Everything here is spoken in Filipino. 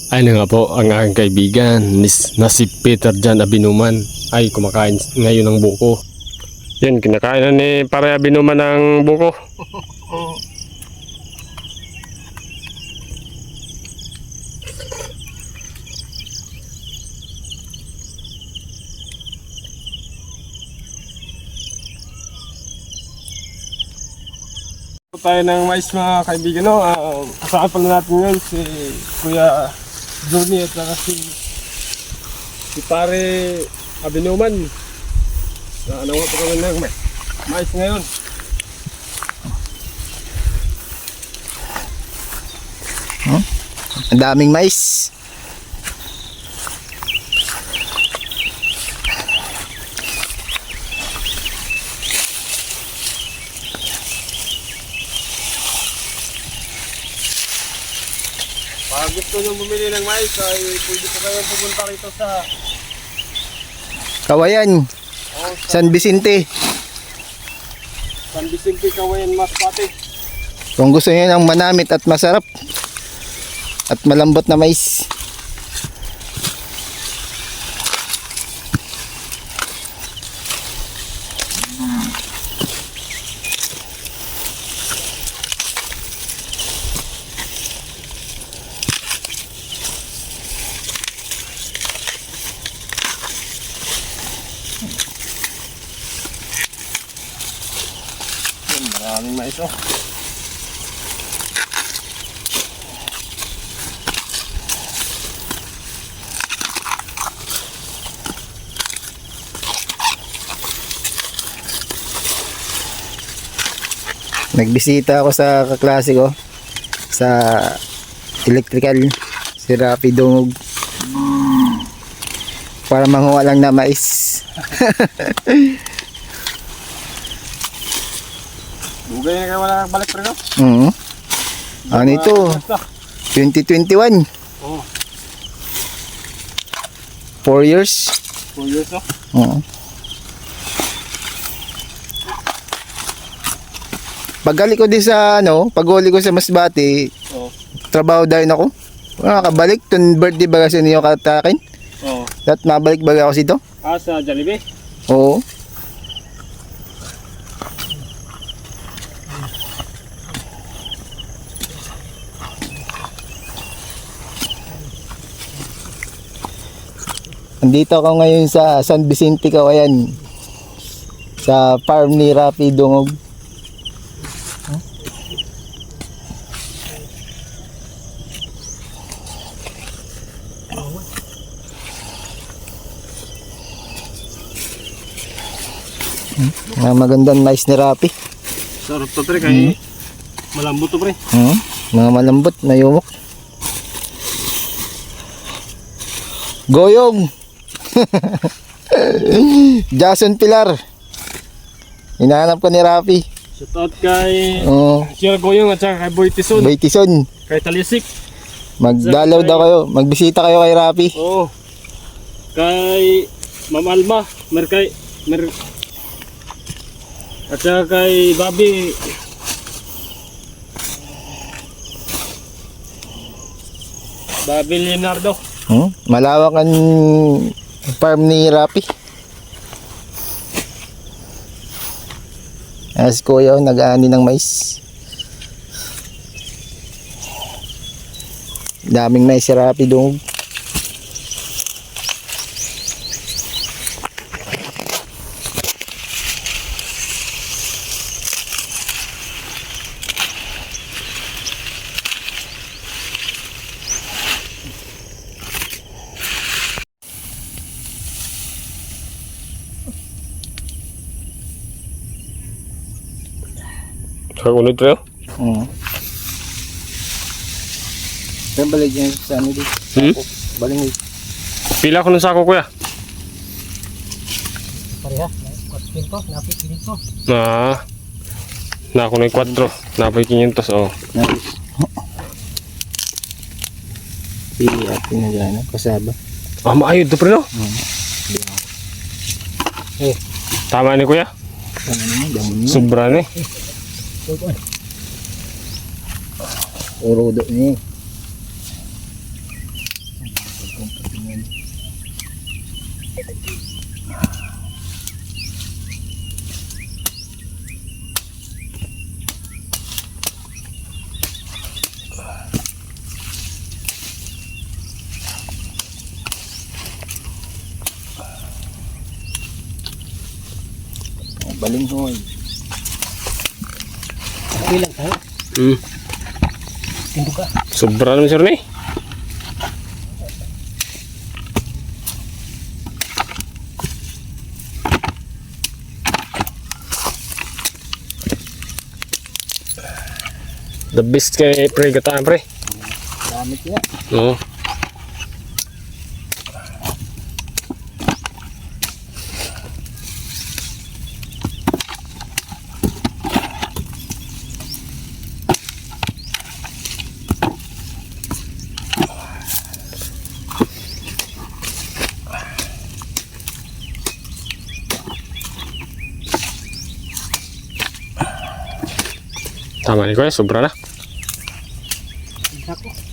Ay na nga po ang aking kaibigan na si Peter Jan Abinuman ay kumakain ngayon ng buko. Yan, kinakain na ni Pare Abinuman ng buko. Tayo ng mais mga kaibigan, no? Kasama pala natin ngayon si Kuya Johnny at saka si Pare Abinuman. Nakuha po kami ng mais ngayon. Ang daming mais. Pag gusto nyo bumili ng mais ay pwede po kayong pumunta rito sa Kawayan, San Vicente. San Vicente, Kawayan, Masbate. Kung gusto niyo ng manamit at masarap at malambot na mais. Maraming mais, oh. Nagbisita ako sa kaklase ko sa electrical, si Rafi Dungog, para manguha lang na mais. Bugay na kayo wala balik pa rin, no? Ano ito? 2021. Oh, 4 years. 2 years, oh. Oo. Pag-gali ko din sa pag-uli ko sa Masbate, Oh. trabaho dahil ako. Nakabalik, tun birthday ba kasi niyo katakin? Oh. At mabalik ba ako dito? Sa Jollibee? Oo. Andito ako ngayon sa San Vicente, Kawayan, sa farm ni Rafi Dungog. Magandang mais ni Rafi. Sarap to, pre, kay malambot to, pre. Mga malambot na yumok. Goyong. Jason Pilar. Hinahanap ko ni Rafi. Shout out kay Oo. Sir Goyong at saka kay Boy Tison, Bay Tison. kay Talisik. Magdalaw daw kayo. Magbisita kayo kay Rafi. Oo. Kay Ma'am Alma, at saka kay Bobby. Bobby Leonardo. Malawak ang farm ni Rafi. As kuya nag-aani ng mais. Daming mais si Rafi Dungog. Kagunod tayo? Saan balik yan sa ano dito? Baling Pila ko ng sako, kuya? pareha. Kwento, napit dito. Na ako na yung 4. Napay 500, oh. Pili at pinagano, kasaba. Maayod to, pre, no? Tama ni kuya? Ano naman, damo niya. Sobra na eh. Urudo niya. Balinghoy. Okay lang tayo. Tindog ka. Sobra naman sir ni. The best kay pre gataan pre. Gamit niya. Oo. Tama ni kuya, sobra na. Ako.